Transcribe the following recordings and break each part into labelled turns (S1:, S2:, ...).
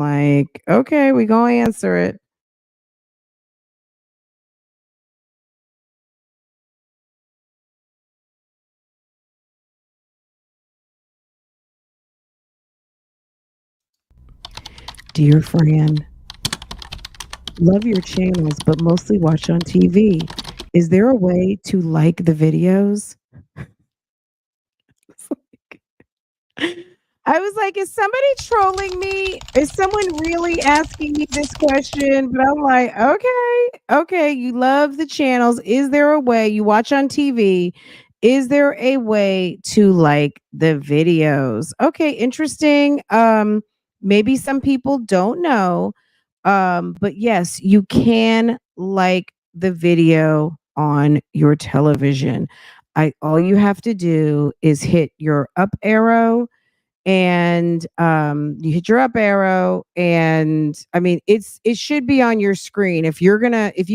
S1: Like, okay, we gonna answer it. Dear Fran, love your channels, but mostly watch on TV. Is there a way to like the videos? I was like, is somebody trolling me? Is someone really asking me this question? But I'm like, okay, okay, you love the channels. Is there a way you watch on TV? Is there a way to like the videos? Okay, interesting. Maybe some people don't know. But yes, you can like the video on your television. I all you have to do is hit your up arrow and you hit your up arrow and I mean it should be on your screen. If you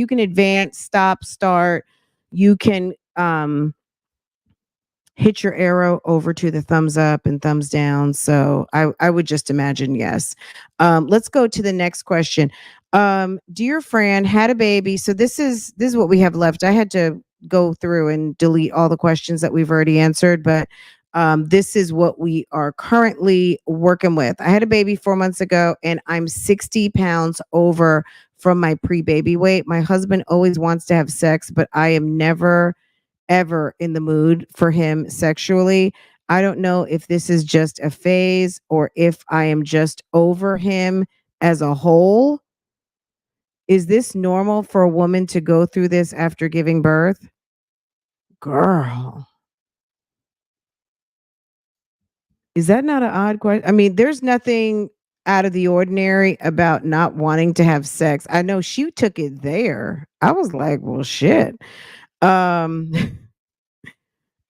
S1: can advance, stop, start, you can hit your arrow over to the thumbs up and thumbs down. So I would just imagine yes. Let's go to the next question. Dear Fran, had a baby. So this is what we have left. I had to go through and delete all the questions that we've already answered, but this is what we are currently working with. I had a baby 4 months ago, and I'm 60 pounds over from my pre-baby weight. My husband always wants to have sex, but I am never ever in the mood for him sexually. I don't know if this is just a phase or if I am just over him as a whole. Is this normal for a woman to go through this after giving birth? Girl, is that not an odd question? I mean, there's nothing out of the ordinary about not wanting to have sex. I know she took it there. I was like, well, shit. Um,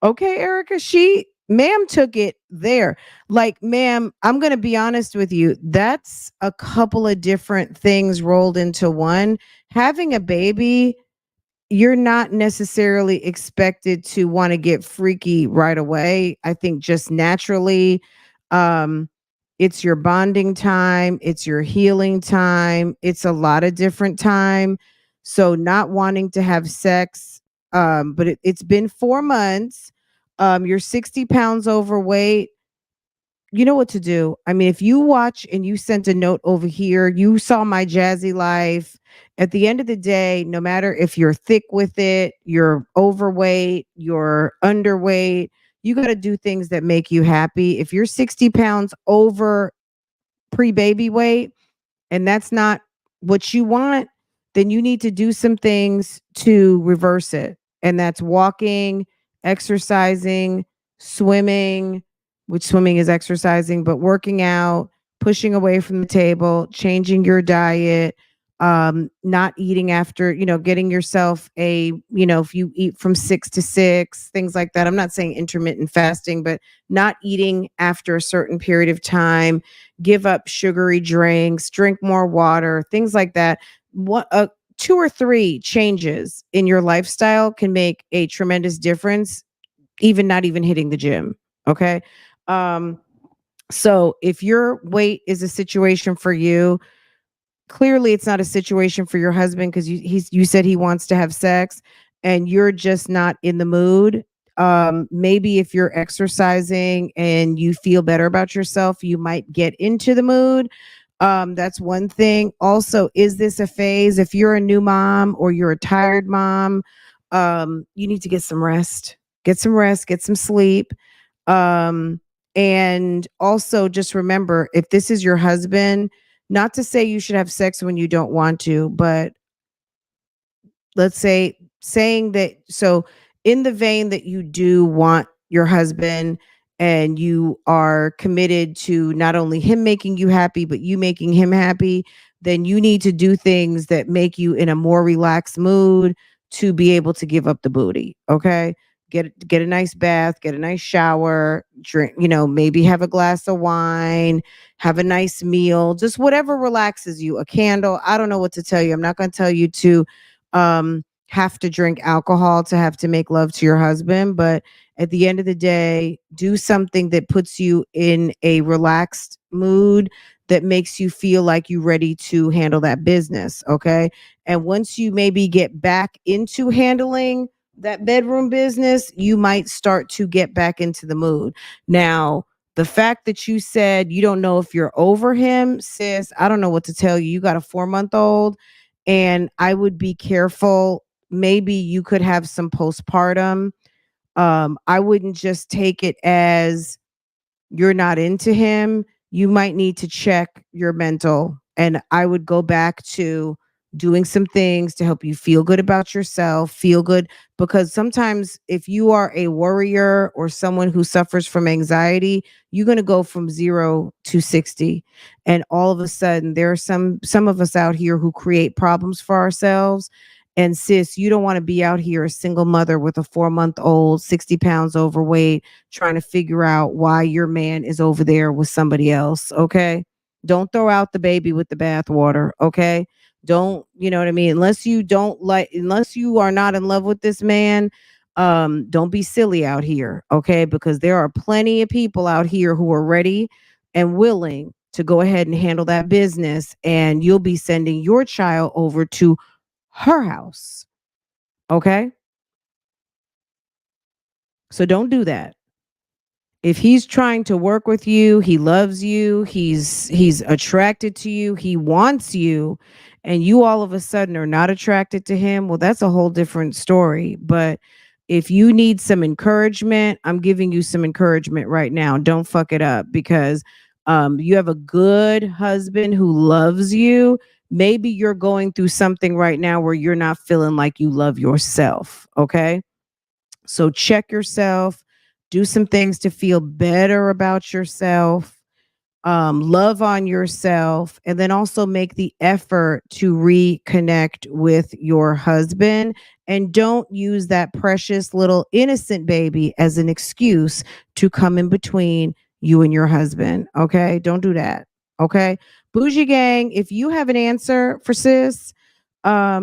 S1: Okay, Erica, she ma'am took it there. Like, ma'am, I'm going to be honest with you. That's a couple of different things rolled into one. Having a baby, you're not necessarily expected to want to get freaky right away. I think just naturally, um, it's your bonding time, it's your healing time, it's a lot of different time. So, not wanting to have sex, but it's been 4 months. You're 60 pounds overweight. You know what to do. I mean, if you watch and you sent a note over here, you saw my jazzy life. At the end of the day, no matter if you're thick with it, you're overweight, you're underweight, you got to do things that make you happy. If you're 60 pounds over pre baby weight, and that's not what you want, then you need to do some things to reverse it. And that's walking, exercising, swimming, which swimming is exercising, but working out, pushing away from the table, changing your diet, not eating after, getting yourself if you eat from 6 to 6, things like that. I'm not saying intermittent fasting, but not eating after a certain period of time, give up sugary drinks, drink more water, things like that. What 2 or 3 changes in your lifestyle can make a tremendous difference, even not even hitting the gym. Okay. Um, so if your weight is a situation for you, clearly it's not a situation for your husband because you said he wants to have sex and you're just not in the mood. Maybe if you're exercising and you feel better about yourself, you might get into the mood. That's one thing. Also, is this a phase? If you're a new mom or you're a tired mom, you need to get some rest. Get some rest, get some sleep. Um, and also just remember, if this is your husband, not to say you should have sex when you don't want to, but let's say saying that, so in the vein that you do want your husband and you are committed to not only him making you happy but you making him happy, then you need to do things that make you in a more relaxed mood to be able to give up the booty. Okay, get a nice bath, get a nice shower, drink, maybe have a glass of wine, have a nice meal, just whatever relaxes you, a candle. I don't know what to tell you. I'm not going to tell you to have to drink alcohol to have to make love to your husband, but at the end of the day, do something that puts you in a relaxed mood that makes you feel like you're ready to handle that business. Okay. And once you maybe get back into handling that bedroom business, you might start to get back into the mood. Now, the fact that you said you don't know if you're over him, sis, I don't know what to tell you. You got a 4-month old, and I would be careful. Maybe you could have some postpartum. I wouldn't just take it as you're not into him. You might need to check your mental. And I would go back to doing some things to help you feel good about yourself, feel good. Because sometimes if you are a worrier or someone who suffers from anxiety, you're going to go from 0 to 60. And all of a sudden, there are some of us out here who create problems for ourselves. And sis, you don't want to be out here a single mother with a 4-month old, 60 pounds overweight, trying to figure out why your man is over there with somebody else. Okay. Don't throw out the baby with the bathwater. Okay. Don't, you know what I mean? Unless you are not in love with this man, don't be silly out here. Okay. Because there are plenty of people out here who are ready and willing to go ahead and handle that business. And you'll be sending your child over to her house. Okay. So don't do that. If he's trying to work with you, he loves you, he's attracted to you, he wants you, and you all of a sudden are not attracted to him, well, that's a whole different story. But if you need some encouragement, I'm giving you some encouragement right now. Don't fuck it up, because you have a good husband who loves you. Maybe you're going through something right now where you're not feeling like you love yourself. Okay. So check yourself, do some things to feel better about yourself, love on yourself, and then also make the effort to reconnect with your husband. And don't use that precious little innocent baby as an excuse to come in between you and your husband. Okay. Don't do that. Okay. Bougie gang, if you have an answer for sis, I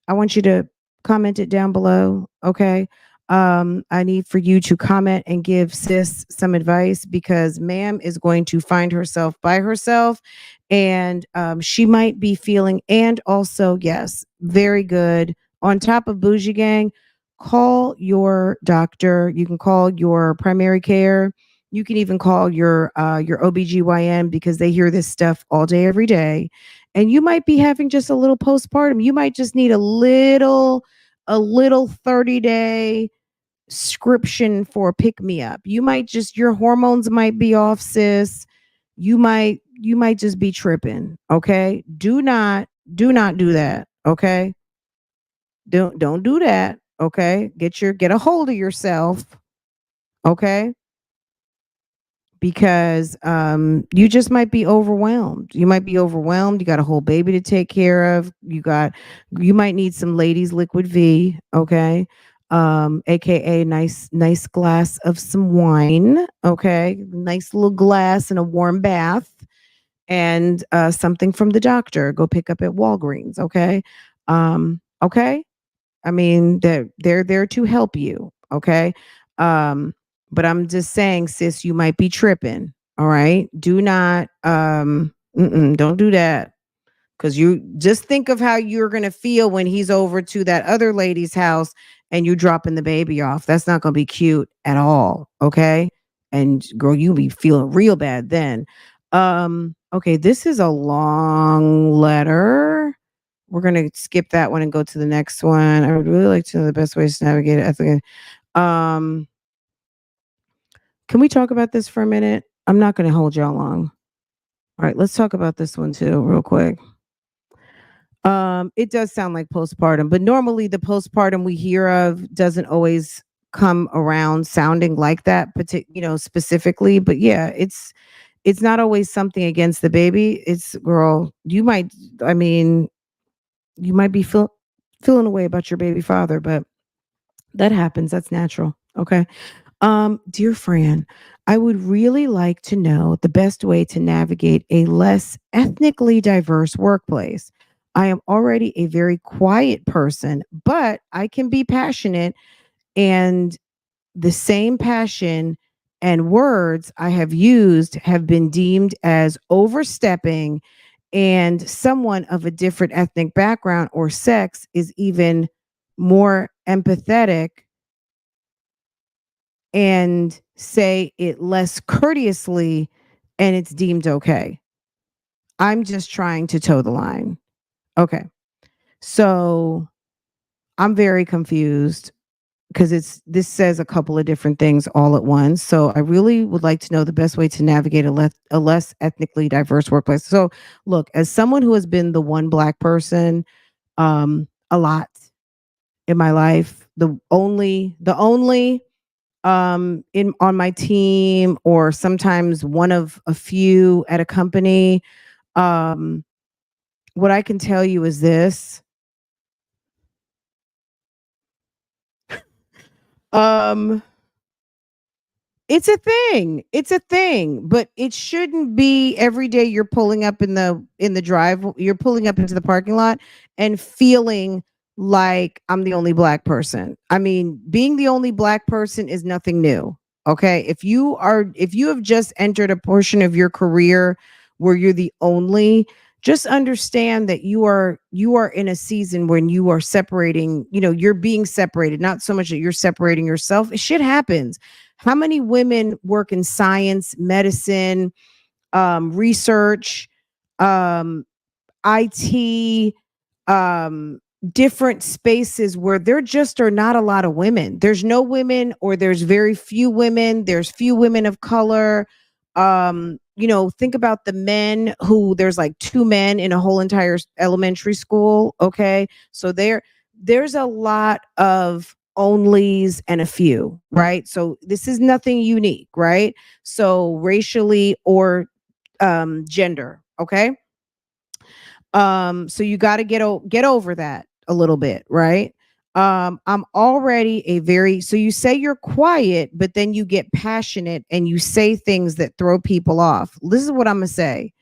S1: want you to comment it down below. Okay. I need for you to comment and give sis some advice, because ma'am is going to find herself by herself, and she might be feeling, and also, yes, very good. On top of bougie gang, call your doctor. You can call your primary care. You can even call your OBGYN, because they hear this stuff all day, every day. And you might be having just a little postpartum. You might just need a little 30-day scription for a pick me up. You might just, your hormones might be off, sis. You might just be tripping. Okay. Do not do that. Okay. Don't do that. Okay. Get a hold of yourself. Okay. Because you just might be overwhelmed. You might be overwhelmed. You got a whole baby to take care of. You might need some ladies liquid V, okay? AKA nice glass of some wine, okay? Nice little glass and a warm bath, and something from the doctor. Go pick up at Walgreens, okay? Okay? I mean, they're there to help you, okay? Um, but I'm just saying, sis, you might be tripping. All right. Do not don't do that. Cause you just think of how you're gonna feel when he's over to that other lady's house and you dropping the baby off. That's not gonna be cute at all. Okay. And girl, you be feeling real bad then. Okay, this is a long letter. We're gonna skip that one and go to the next one. I would really like to know the best ways to navigate it. I think, um, can we talk about this for a minute? I'm not gonna hold y'all long. All right, let's talk about this one too, real quick. It does sound like postpartum, but normally the postpartum we hear of doesn't always come around sounding like that, specifically. But yeah, it's not always something against the baby. It's girl, I mean, you might be feeling a way about your baby father, but that happens. That's natural. Okay. Dear Fran, I would really like to know the best way to navigate a less ethnically diverse workplace. I am already a very quiet person, but I can be passionate, and the same passion and words I have used have been deemed as overstepping, and someone of a different ethnic background or sex is even more empathetic and say it less courteously, and it's deemed okay. I'm just trying to toe the line. Okay. So I'm very confused because this says a couple of different things all at once. So I really would like to know the best way to navigate a less ethnically diverse workplace. So look, as someone who has been the one black person a lot in my life, the only in on my team, or sometimes one of a few at a company, um what I can tell you is this. Um It's a thing. It's a thing, but it shouldn't be every day you're pulling up in the drive, you're pulling up into the parking lot and feeling like I'm the only black person. I mean, being the only black person is nothing new. Okay? If you have just entered a portion of your career where you're the only, just understand that you are in a season when you are separating, you're being separated, not so much that you're separating yourself. Shit happens. How many women work in science, medicine, research, um, IT, um, different spaces where there just are not a lot of women? There's no women, or there's very few women. There's few women of color. Think about the men who there's like two men in a whole entire elementary school. Okay. So there's a lot of onlys and a few, right? So this is nothing unique, right? So racially or gender, okay? So you got to get over that a little bit, right? I'm already a very so you say you're quiet, but then you get passionate and you say things that throw people off. This is what I'm gonna say.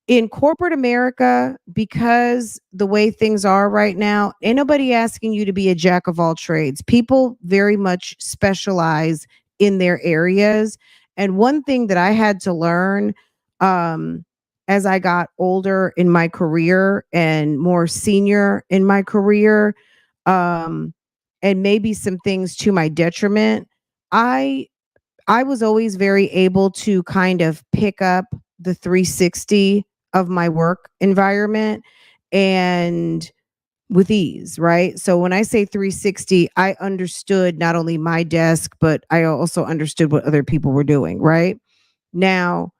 S1: In corporate America, because the way things are right now, ain't nobody asking you to be a jack of all trades. People very much specialize in their areas. And one thing that I had to learn, um, as I got older in my career and more senior in my career, um, and maybe some things to my detriment, I I was always very able to kind of pick up the 360 of my work environment, and with ease, right? So when I say 360, I understood not only my desk, but I also understood what other people were doing, right? Now,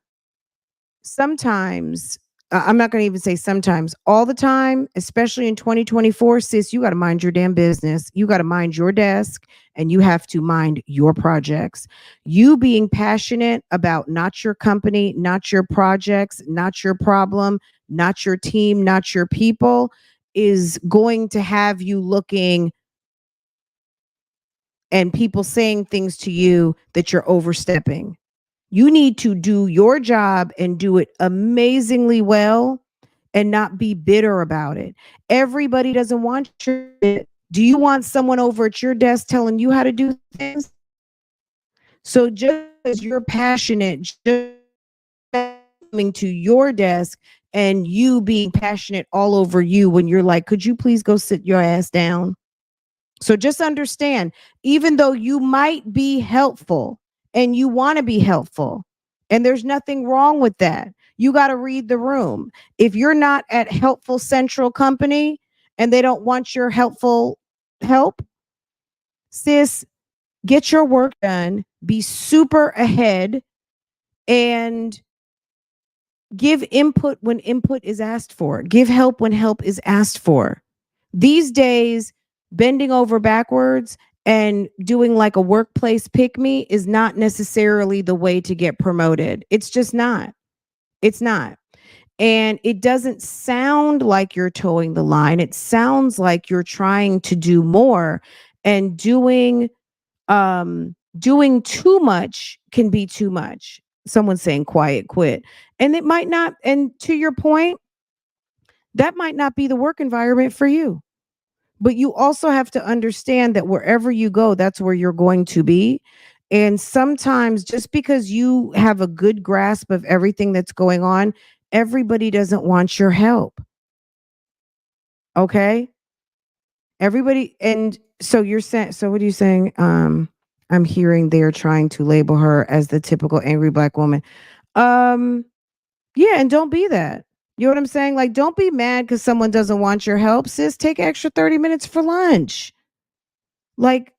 S1: sometimes, I'm not going to even say sometimes, all the time, especially in 2024, sis, you got to mind your damn business. You got to mind your desk, and you have to mind your projects. You being passionate about not your company, not your projects, not your problem, not your team, not your people, is going to have you looking and people saying things to you that you're overstepping. You need to do your job and do it amazingly well, and not be bitter about it. Everybody doesn't want your bit. Do you want someone over at your desk telling you how to do things? So just as you're passionate, just coming to your desk and you being passionate all over you when you're like, could you please go sit your ass down? So just understand, even though you might be helpful and you want to be helpful, and there's nothing wrong with that, you got to read the room. If you're not at Helpful Central Company and they don't want your helpful help, sis, get your work done, be super ahead, and give input when input is asked for, give help when help is asked for. These days, bending over backwards and doing like a workplace pick me is not necessarily the way to get promoted. It's just not. It's not. And it doesn't sound like you're towing the line. It sounds like you're trying to do more, and doing too much can be too much. Someone's saying quiet quit. And it might not, and to your point, that might not be the work environment for you. But you also have to understand that wherever you go, that's where you're going to be. And sometimes just because you have a good grasp of everything that's going on, everybody doesn't want your help. Okay? Everybody, and so you're saying, so what are you saying? I'm hearing they're trying to label her as the typical angry black woman. Um yeah, and don't be that. You know what I'm saying? Like, don't be mad because someone doesn't want your help. Sis, take extra 30 minutes for lunch. Like,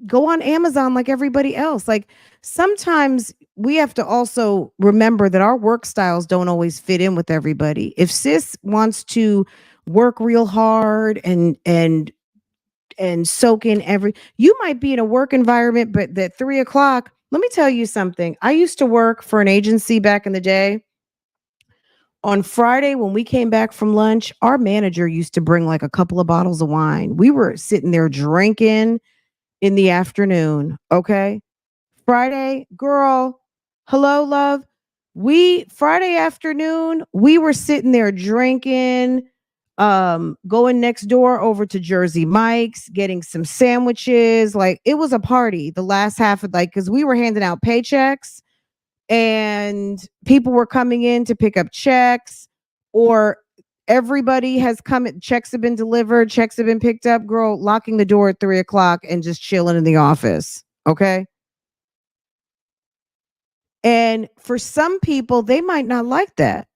S1: go on Amazon like everybody else. Like, sometimes we have to also remember that our work styles don't always fit in with everybody. If sis wants to work real hard and soak in you might be in a work environment, but at 3 o'clock, let me tell you something. I used to work for an agency back in the day. On Friday, when we came back from lunch, our manager used to bring like a couple of bottles of wine. We were sitting there drinking in the afternoon. Okay. Friday, girl, hello, love. Friday afternoon, we were sitting there drinking, going next door over to Jersey Mike's, getting some sandwiches. Like, it was a party the last half of, like, because we were handing out paychecks and people were coming in to pick up checks, or everybody has come, checks have been delivered, checks have been picked up, girl, locking the door at 3 o'clock and just chilling in the office. Okay. And for some people, they might not like that.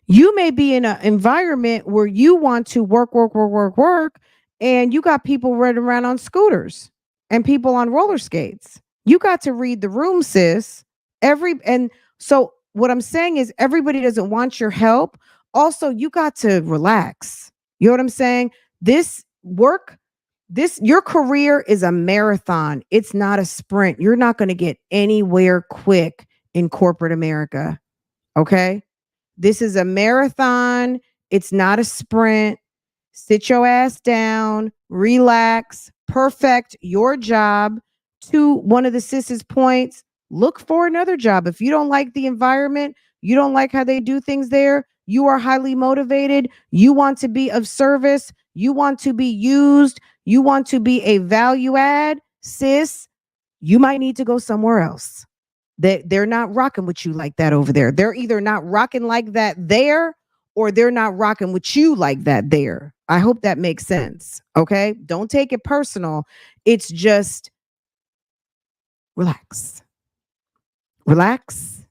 S1: You may be in an environment where you want to work, work, work, work, work, and you got people running around on scooters and people on roller skates. You got to read the room, sis. And so what I'm saying is everybody doesn't want your help. Also, you got to relax. You know what I'm saying? This work, your career is a marathon. It's not a sprint. You're not going to get anywhere quick in corporate America. Okay? This is a marathon. It's not a sprint. Sit your ass down, relax, perfect your job. To one of the sis's points, look for another job. If you don't like the environment, you don't like how they do things there, you are highly motivated, you want to be of service, you want to be used, you want to be a value add, sis, you might need to go somewhere else. They're not rocking with you like that over there. They're either not rocking like that there, or they're not rocking with you like that there. I hope that makes sense. Okay. Don't take it personal. It's just relax, relax,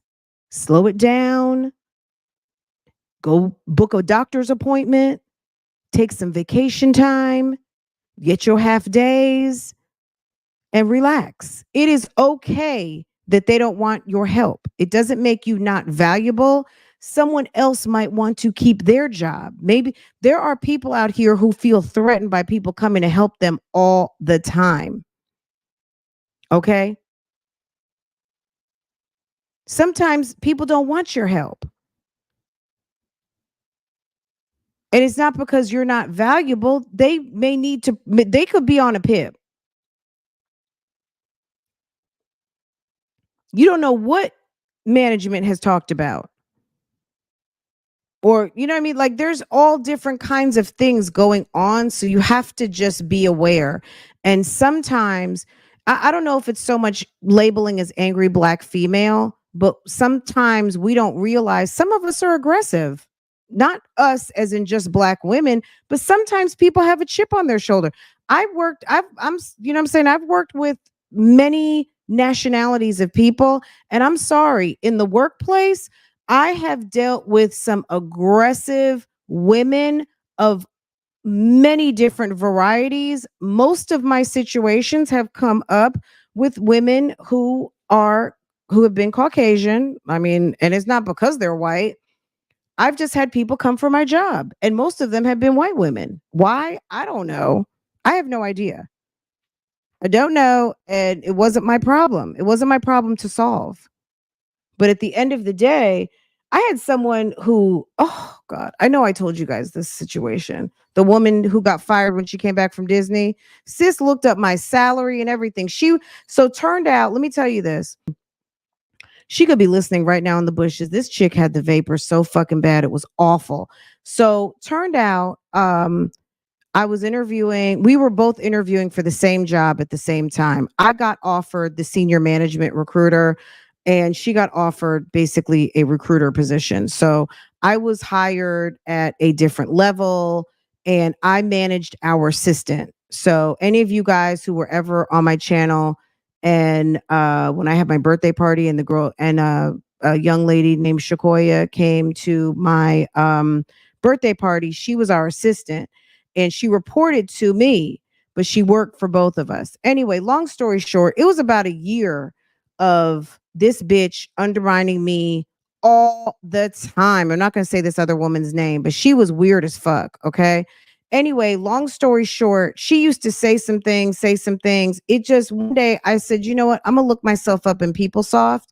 S1: slow it down, go book a doctor's appointment, take some vacation time, get your half days, and relax. It is okay that they don't want your help. It doesn't make you not valuable. Someone else might want to keep their job. Maybe there are people out here who feel threatened by people coming to help them all the time. Okay. Sometimes people don't want your help. And it's not because you're not valuable. They may need to, they could be on a pip. You don't know what management has talked about. Or, you know what I mean? Like, there's all different kinds of things going on. So you have to just be aware. And sometimes, I don't know if it's so much labeling as angry black female, but sometimes we don't realize some of us are aggressive. Not us as in just black women, but sometimes people have a chip on their shoulder. You know what I'm saying? I've worked with many nationalities of people, and I'm sorry, in the workplace, I have dealt with some aggressive women of many different varieties. Most of my situations have come up with women who have been Caucasian. I mean, and it's not because they're white. I've just had people come for my job, and most of them have been white women. Why? I don't know. I have no idea. I don't know, and it wasn't my problem. It wasn't my problem to solve. But at the end of the day, I had someone who, oh God, I know I told you guys this situation. The woman who got fired when she came back from Disney, sis looked up my salary and everything. So turned out, let me tell you this. She could be listening right now in the bushes. This chick had the vapor so fucking bad. It was awful. So turned out, I was interviewing, we were both interviewing for the same job at the same time. I got offered the senior management recruiter, and she got offered basically a recruiter position. So I was hired at a different level, and I managed our assistant. So any of you guys who were ever on my channel, and when I had my birthday party, and the girl and a young lady named Shakoya came to my birthday party, she was our assistant, and she reported to me, but she worked for both of us. Anyway, long story short, it was about a year of this bitch undermining me all the time. I'm not going to say this other woman's name, but she was weird as fuck. Okay. Anyway, long story short, she used to say some things, say some things. It just one day I said, you know what? I'm going to look myself up in PeopleSoft.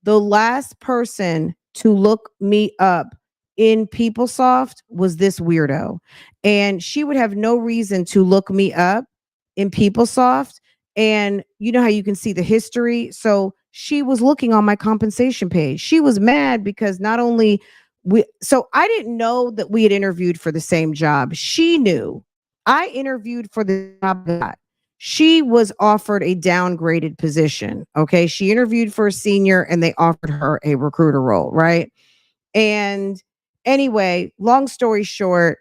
S1: The last person to look me up in PeopleSoft was this weirdo. And she would have no reason to look me up in PeopleSoft. And you know how you can see the history? So she was looking on my compensation page. She was mad because not only so I didn't know that we had interviewed for the same job. She knew. I interviewed for the job. She was offered a downgraded position. Okay. She interviewed for a senior and they offered her a recruiter role. Right. And anyway, long story short,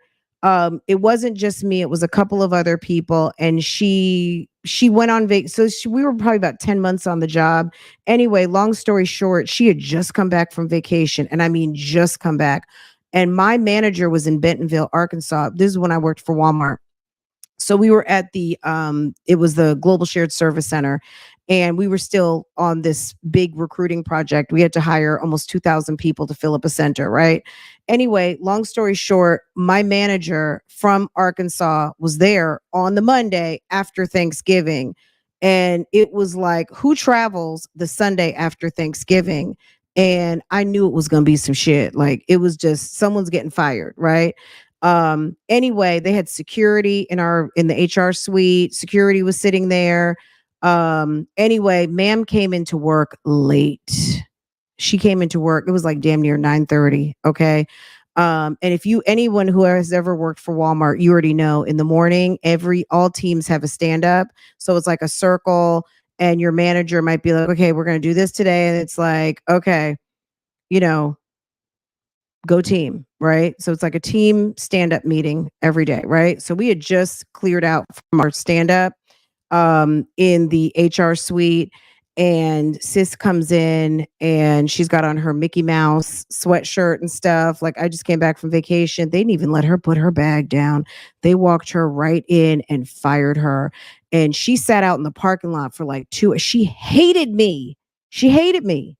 S1: it wasn't just me, it was a couple of other people. And she went on we were probably about 10 months on the job. Anyway, long story short, she had just come back from vacation. And I mean just come back. And my manager was in Bentonville, Arkansas. This is when I worked for Walmart. So we were at the it was the Global Shared Service Center, and we were still on this big recruiting project. We had to hire almost 2,000 people to fill up a center, right? Anyway, long story short, my manager from Arkansas was there on the Monday after Thanksgiving, and it was like, who travels the Sunday after Thanksgiving? And I knew it was going to be some shit. Like, it was just someone's getting fired, right? Anyway, they had security in the HR suite. Security was sitting there. Anyway, ma'am came into work late. She came into work, it was like damn near 9:30. Okay. And if anyone who has ever worked for Walmart, you already know, in the morning, all teams have a stand up. So it's like a circle, and your manager might be like, okay, we're going to do this today. And it's like, okay, you know, go team, right? So it's like a team stand up meeting every day, right? So we had just cleared out from our stand up in the HR suite, and sis comes in and she's got on her Mickey Mouse sweatshirt and stuff. Like, I just came back from vacation. They didn't even let her put her bag down. They walked her right in and fired her. And she sat out in the parking lot for like she hated me. She hated me.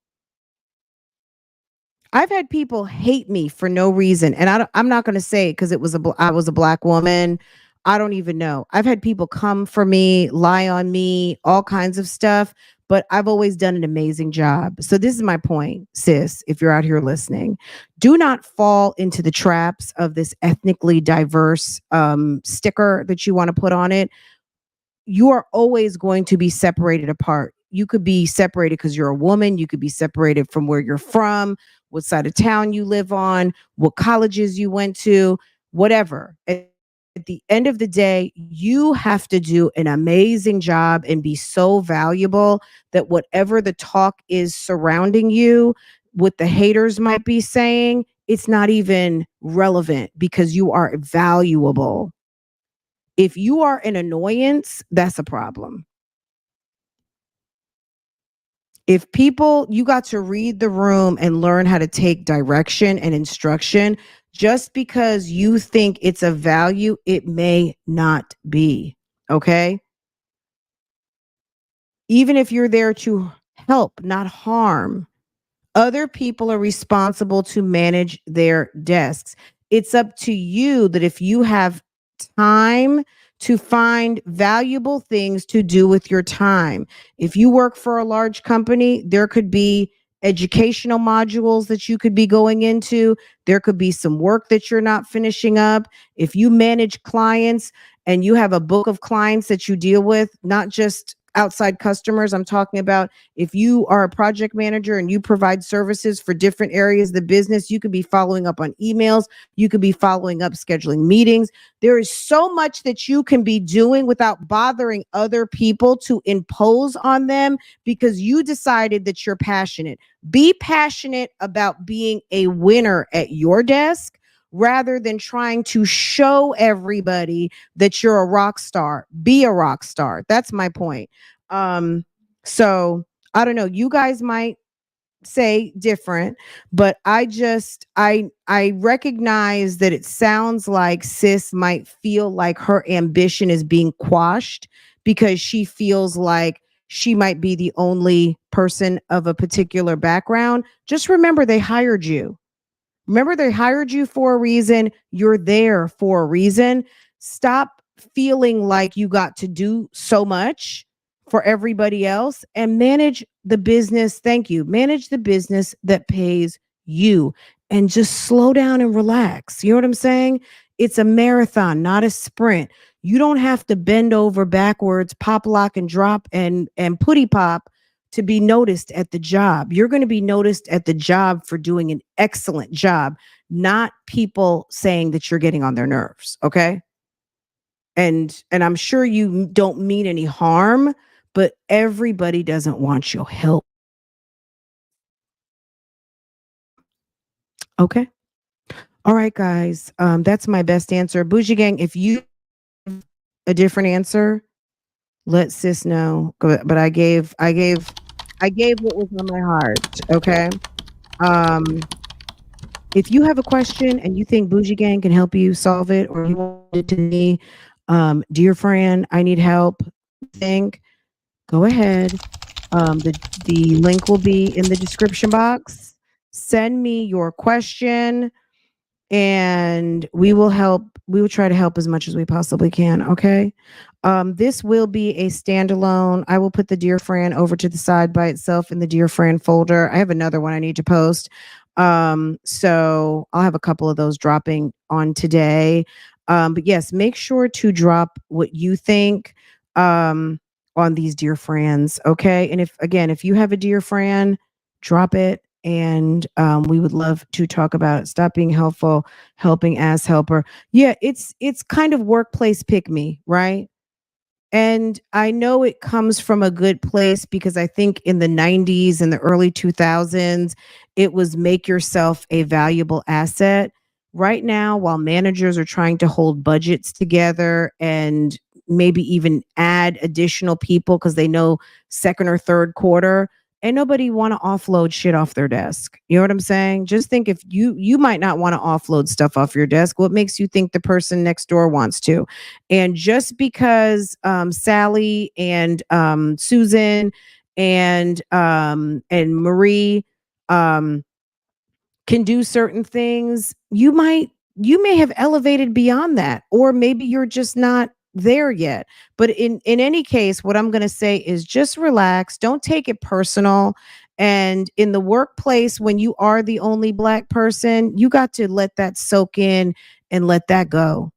S1: I've had people hate me for no reason, and I'm not going to say it because I was a black woman. I don't even know. I've had people come for me, lie on me, all kinds of stuff, but I've always done an amazing job. So this is my point, sis. If you're out here listening, do not fall into the traps of this ethnically diverse sticker that you want to put on it. You are always going to be separated apart. You could be separated because you're a woman. You could be separated from where you're from, what side of town you live on, what colleges you went to, whatever. At the end of the day, you have to do an amazing job and be so valuable that whatever the talk is surrounding you, what the haters might be saying, it's not even relevant because you are valuable. If you are an annoyance, that's a problem. If people, you got to read the room and learn how to take direction and instruction. Just because you think it's a value, it may not be. Okay. Even if you're there to help, not harm, other people are responsible to manage their desks. It's up to you that if you have time to find valuable things to do with your time. If you work for a large company, there could be educational modules that you could be going into. There could be some work that you're not finishing up. If you manage clients and you have a book of clients that you deal with, not just outside customers. I'm talking about if you are a project manager and you provide services for different areas of the business, you could be following up on emails, you could be following up, scheduling meetings. There is so much that you can be doing without bothering other people to impose on them because you decided that you're passionate. Be passionate about being a winner at your desk rather than trying to show everybody that you're a rock star. Be a rock star. That's my point. Um, so I don't know. You guys might say different, but I recognize that it sounds like sis might feel like her ambition is being quashed because she feels like she might be the only person of a particular background. Just remember they hired you. Remember, they hired you for a reason. You're there for a reason. Stop feeling like you got to do so much for everybody else and manage the business. Thank you. Manage the business that pays you and just slow down and relax. You know what I'm saying? It's a marathon, not a sprint. You don't have to bend over backwards, pop, lock, and drop and putty pop to be noticed at the job. You're going to be noticed at the job for doing an excellent job, not people saying that you're getting on their nerves, okay? And I'm sure you don't mean any harm, but everybody doesn't want your help. Okay? All right, guys. That's my best answer. Bougie Gang, if you have a different answer, let sis know. But I gave what was on my heart, okay? Um if you have a question and you think Bougie Gang can help you solve it, or you want it to me, dear friend, I need help. Think, go ahead. The link will be in the description box. Send me your question and we will try to help as much as we possibly can. Okay. This will be a standalone. I will put the dear Fran over to the side by itself in the dear Fran folder. I have another one I need to post. So I'll have a couple of those dropping on today. But yes, make sure to drop what you think on these dear friends. Okay. And if you have a dear Fran, drop it and we would love to talk about it. Stop being helpful, helping ass helper. Yeah, it's kind of workplace pick me, right? And I know it comes from a good place because I think in the 90s and the early 2000s, it was make yourself a valuable asset. Right now, while managers are trying to hold budgets together and maybe even add additional people because they know second or third quarter, ain't nobody want to offload shit off their desk. You know what I'm saying? Just think if you might not want to offload stuff off your desk. What makes you think the person next door wants to? And just because Sally and Susan and Marie um, can do certain things, you may have elevated beyond that, or maybe you're just not there yet. But in any case, what I'm going to say is just relax, don't take it personal. And in the workplace, when you are the only black person, you got to let that soak in and let that go.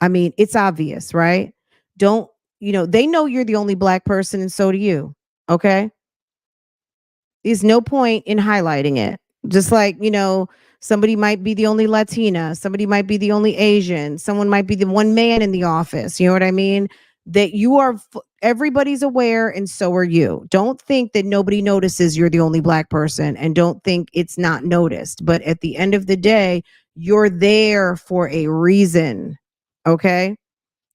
S1: I mean, it's obvious, right? Don't, they know you're the only black person and so do you. Okay? There's no point in highlighting it. Just like, somebody might be the only Latina, somebody might be the only Asian, someone might be the one man in the office. You know what I mean? That everybody's aware and so are you. Don't think that nobody notices you're the only black person and don't think it's not noticed. But at the end of the day, you're there for a reason. Okay?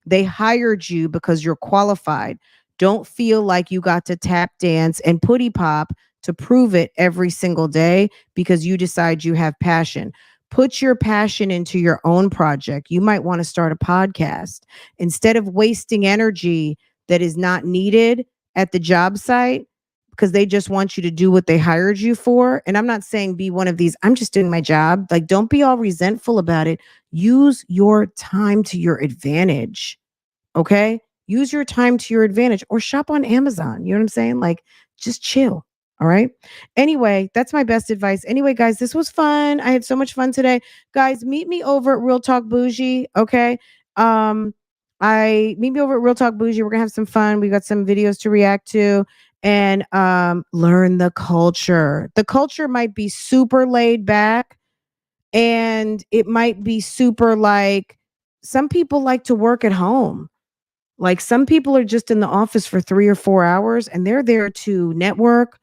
S1: They hired you because you're qualified. Don't feel like you got to tap dance and putty pop to prove it every single day because you decide you have passion. Put your passion into your own project. You might want to start a podcast instead of wasting energy that is not needed at the job site because they just want you to do what they hired you for. And I'm not saying be one of these, I'm just doing my job. Like, don't be all resentful about it. Use your time to your advantage. Okay. Use your time to your advantage or shop on Amazon. You know what I'm saying? Like, just chill. All right. Anyway, that's my best advice. Anyway, guys, this was fun. I had so much fun today. Guys, meet me over at Real Talk Bougie. Okay. Um, I meet me over at Real Talk Bougie. We're gonna have some fun. We got some videos to react to and learn the culture. The culture might be super laid back and it might be super like some people like to work at home. Like some people are just in the office for 3 or 4 hours and they're there to network,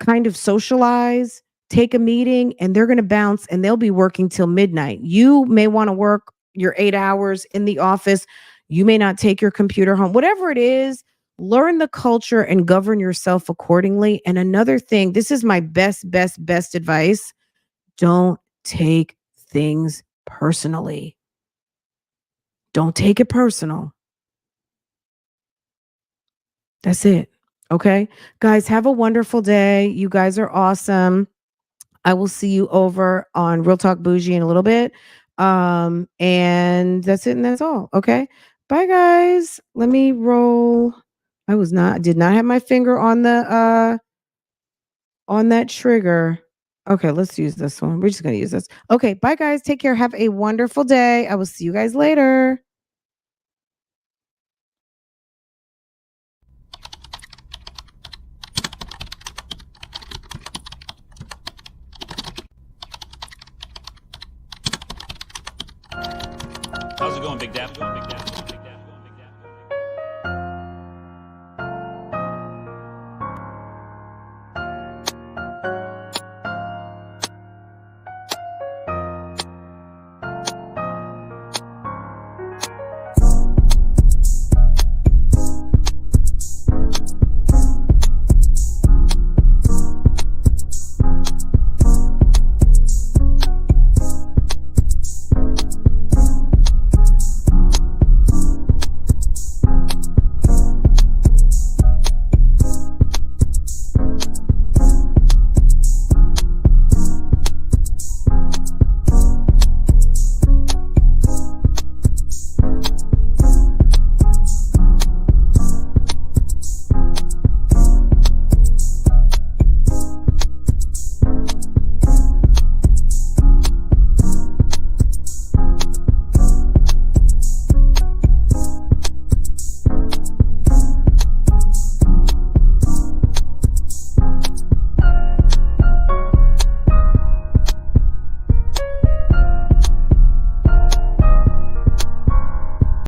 S1: kind of socialize, take a meeting, and they're going to bounce and they'll be working till midnight. You may want to work your 8 hours in the office. You may not take your computer home. Whatever it is, learn the culture and govern yourself accordingly. And another thing, this is my best advice. Don't take things personally. Don't take it personal. That's it. Okay. Guys, have a wonderful day. You guys are awesome. I will see you over on Real Talk Bougie in a little bit. And that's it and that's all. Okay. Bye guys. Let me roll. Did not have my finger on that trigger. Okay, let's use this one. We're just gonna use this. Okay, bye guys. Take care. Have a wonderful day. I will see you guys later.
S2: How's it going, Big Dad?